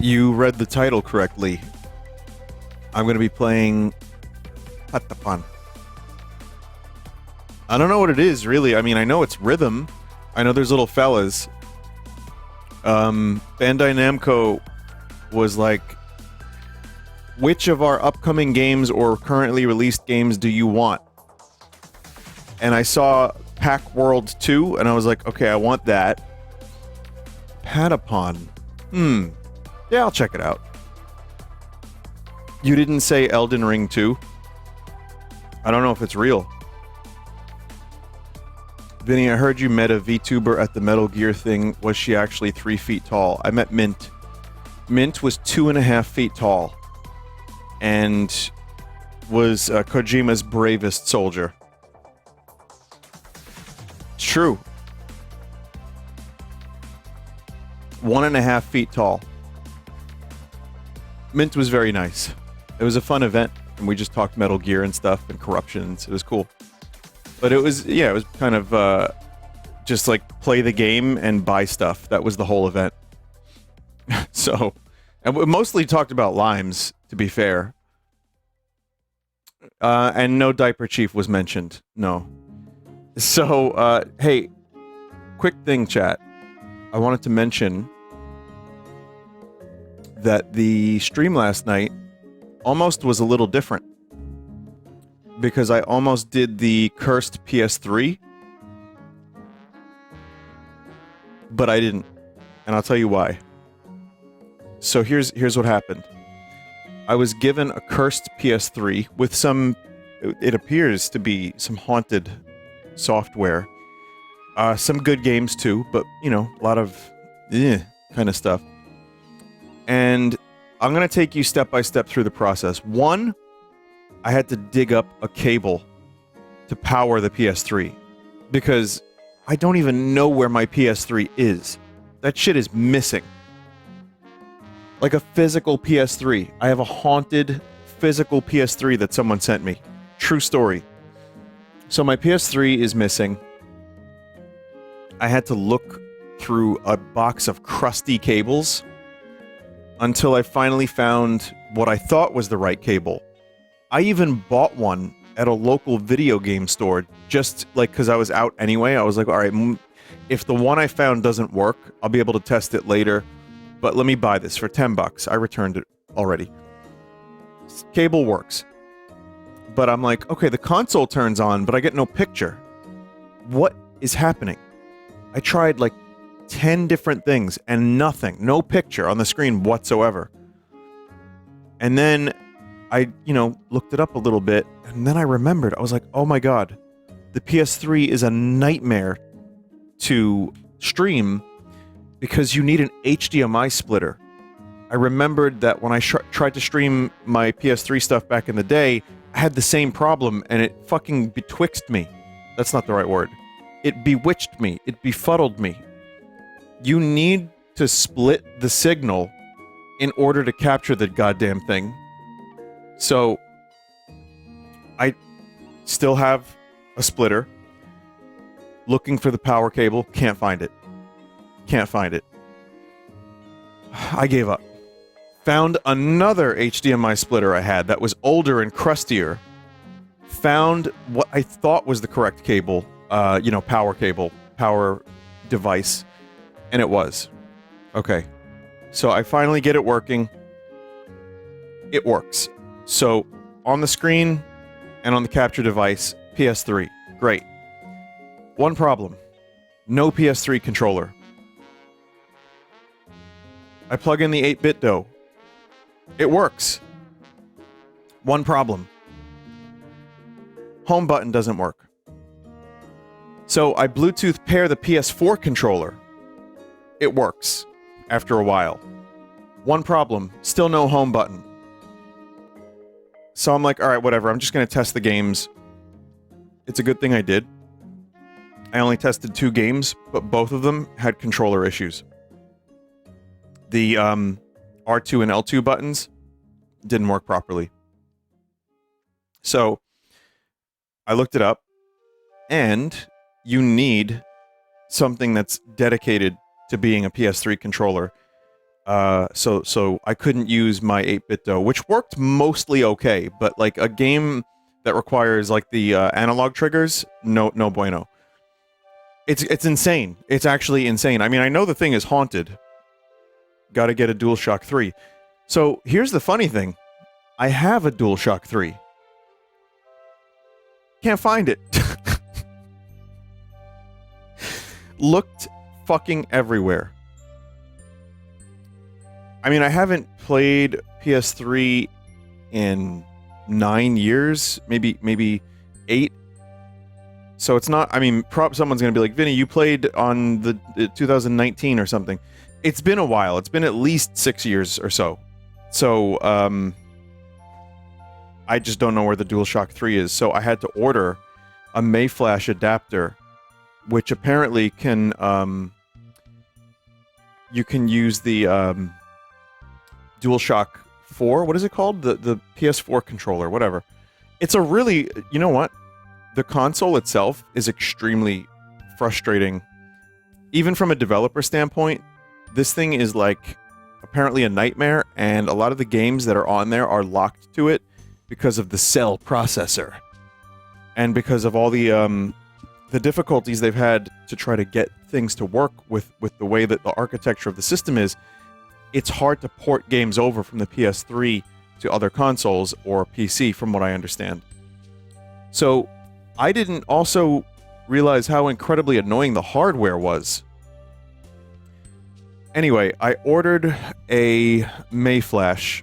You read the title correctly. I'm going to be playing Patapon. I don't know what it is, really. I mean, I know it's rhythm. I know there's little fellas. Bandai Namco was like, which of our upcoming games or currently released games do you want? And I saw Pack World 2, and I was like, okay, I want that. Patapon. Yeah, I'll check it out. You didn't say Elden Ring 2? I don't know if it's real. Vinny, I heard you met a VTuber at the Metal Gear thing. Was she actually 3 feet tall? I met Mint. Mint was 2.5 feet tall. And was Kojima's bravest soldier. It's true. 1.5 feet tall. Mint was very nice. It was a fun event, and we just talked Metal Gear and stuff and corruptions. It was cool. But it was, yeah, it was kind of just like play the game and buy stuff. That was the whole event. So, and we mostly talked about limes, to be fair. And no Diaper Chief was mentioned. No. So, hey, quick thing, chat. I wanted to mention that the stream last night almost was a little different. Because I almost did the cursed PS3. But I didn't. And I'll tell you why. So here's what happened. I was given a cursed PS3 with some, it appears to be some haunted software. Some good games too, but, you know, a lot of kind of stuff. And I'm going to take you step by step through the process. One, I had to dig up a cable to power the PS3 because I don't even know where my PS3 is. That shit is missing. Like a physical PS3. I have a haunted physical PS3 that someone sent me. True story. So my PS3 is missing. I had to look through a box of crusty cables until I finally found what I thought was the right cable. I even bought one at a local video game store just like because I was out anyway. I was like, all right, if the one I found doesn't work, I'll be able to test it later. But let me buy this for $10. I returned it already. Cable works. But I'm like, okay, the console turns on, but I get no picture. What is happening? I tried like 10 different things and nothing. No picture on the screen whatsoever. And then I, looked it up a little bit, and then I remembered. I was like, oh my god, the PS3 is a nightmare to stream because you need an HDMI splitter. I remembered that when I tried to stream my PS3 stuff back in the day, I had the same problem, and it fucking betwixt me. That's not the right word. It bewitched me. It befuddled me. You need to split the signal in order to capture the goddamn thing. So, I still have a splitter. Looking for the power cable. Can't find it. Can't find it. I gave up. Found another HDMI splitter I had that was older and crustier. Found what I thought was the correct cable. Power cable. Power device. And it was. Okay. So I finally get it working. It works. So, on the screen and on the capture device, PS3. Great. One problem. No PS3 controller. I plug in the 8-bit DOE. It works. One problem. Home button doesn't work. So, I Bluetooth pair the PS4 controller. It works. After a while. One problem. Still no home button. So I'm like, alright, whatever, I'm just going to test the games. It's a good thing I did. I only tested 2 games, but both of them had controller issues. The R2 and L2 buttons didn't work properly. So, I looked it up, and you need something that's dedicated to being a PS3 controller. So I couldn't use my 8-bit DOE, which worked mostly okay, but like a game that requires like the analog triggers, no bueno. It's insane. It's actually insane. I mean, I know the thing is haunted. Got to get a DualShock 3. So here's the funny thing. I have a DualShock 3. Can't find it. Looked fucking everywhere. I mean, I haven't played PS3 in 9 years, maybe 8. So it's not, I mean, someone's going to be like, Vinny, you played on the 2019 or something. It's been a while. It's been at least 6 years or so. So, I just don't know where the DualShock 3 is. So I had to order a Mayflash adapter, which apparently can, you can use the, DualShock 4, what is it called? The PS4 controller, whatever. It's a really, you know what? The console itself is extremely frustrating. Even from a developer standpoint, this thing is like apparently a nightmare, and a lot of the games that are on there are locked to it because of the cell processor. And because of all the difficulties they've had to try to get things to work with the way that the architecture of the system is, it's hard to port games over from the PS3 to other consoles or PC, from what I understand. So, I didn't also realize how incredibly annoying the hardware was. Anyway, I ordered a Mayflash,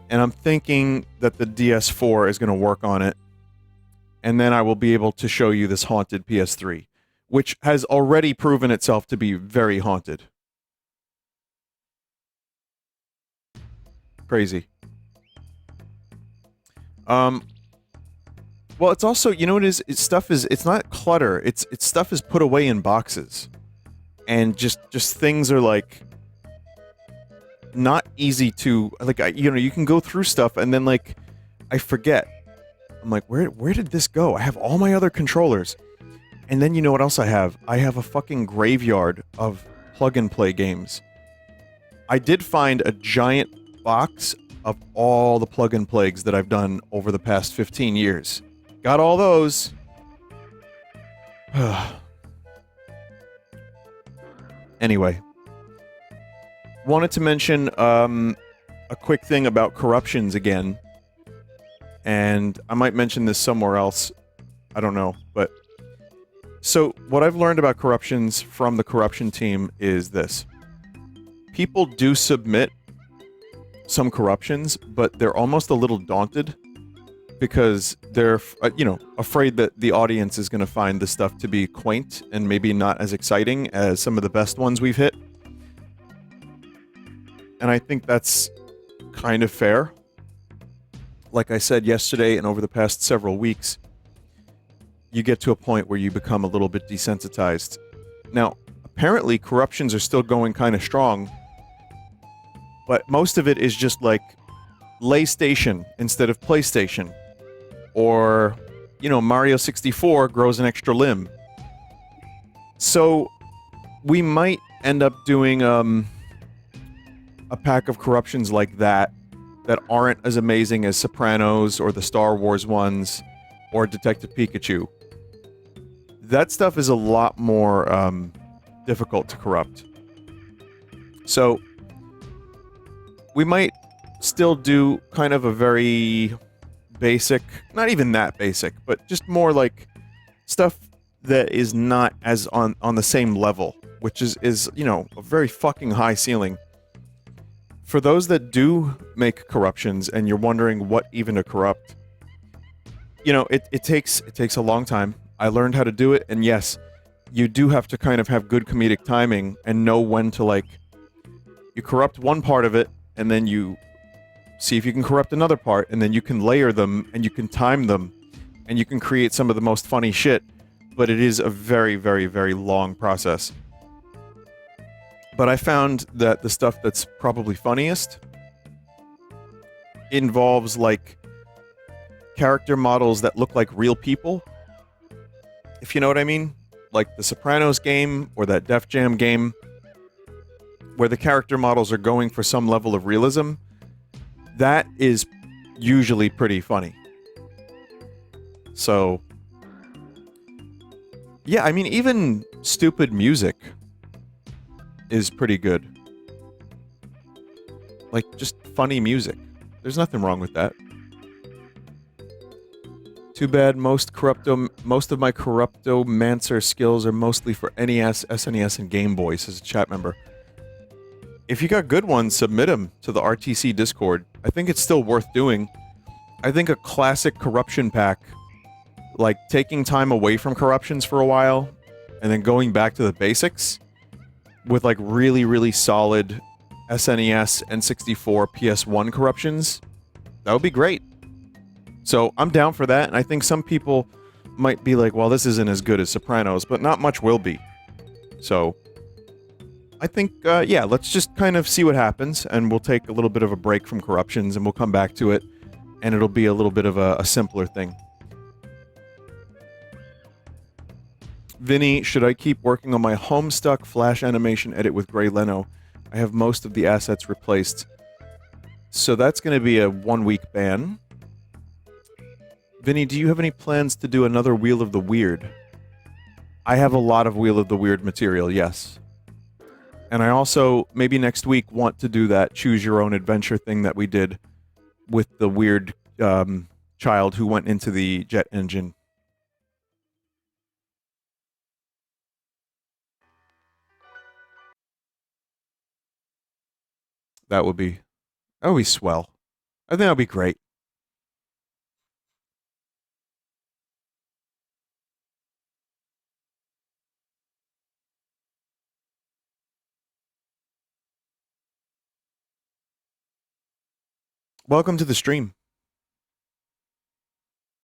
and I'm thinking that the DS4 is going to work on it, and then I will be able to show you this haunted PS3, which has already proven itself to be very haunted. Crazy. Well, it's also, you know what it is? It's not clutter. It's stuff is put away in boxes. And just things are like not easy to, like, you can go through stuff and then like I forget. I'm like, where did this go? I have all my other controllers. And then you know what else I have? I have a fucking graveyard of plug and play games. I did find a giant box of all the plug and plays that I've done over the past 15 years. Got all those. Anyway, wanted to mention a quick thing about corruptions again, and I might mention this somewhere else. I don't know, but so what I've learned about corruptions from the corruption team is this: people do submit some corruptions, but they're almost a little daunted because they're, afraid that the audience is going to find the stuff to be quaint and maybe not as exciting as some of the best ones we've hit. And I think that's kind of fair. Like I said yesterday and over the past several weeks, you get to a point where you become a little bit desensitized. Now, apparently corruptions are still going kind of strong, but most of it is just like LayStation instead of PlayStation. Or, Mario 64 grows an extra limb. So, we might end up doing a pack of corruptions like that aren't as amazing as Sopranos or the Star Wars ones or Detective Pikachu. That stuff is a lot more difficult to corrupt. So, we might still do kind of a very basic, not even that basic, but just more like stuff that is not as on the same level, which is a very fucking high ceiling. For those that do make corruptions and you're wondering what even to corrupt, it takes a long time. I learned how to do it, and yes, you do have to kind of have good comedic timing and know when to, you corrupt one part of it, and then you see if you can corrupt another part, and then you can layer them, and you can time them, and you can create some of the most funny shit, but it is a very, very, very long process. But I found that the stuff that's probably funniest involves, character models that look like real people, if you know what I mean. Like the Sopranos game, or that Def Jam game. where the character models are going for some level of realism, that is usually pretty funny. So, yeah, I mean, even stupid music is pretty good. Like, just funny music. There's nothing wrong with that. Too bad most of my Corruptomancer skills are mostly for NES, SNES, and Game Boy, says a chat member. If you got good ones, submit them to the RTC Discord. I think it's still worth doing. I think a classic corruption pack, like taking time away from corruptions for a while, and then going back to the basics, with like really, really solid SNES, N64, PS1 corruptions, that would be great. So I'm down for that, and I think some people might be like, well, this isn't as good as Sopranos, but not much will be. So I think, yeah, let's just kind of see what happens, and we'll take a little bit of a break from corruptions, and we'll come back to it, and it'll be a little bit of a simpler thing. Vinny, should I keep working on my Homestuck Flash animation edit with Gray Leno? I have most of the assets replaced. So that's going to be a 1-week ban. Vinny, do you have any plans to do another Wheel of the Weird? I have a lot of Wheel of the Weird material, yes. And I also, maybe next week, want to do that Choose Your Own Adventure thing that we did with the weird child who went into the jet engine. That would be swell. I think that would be great. Welcome to the stream.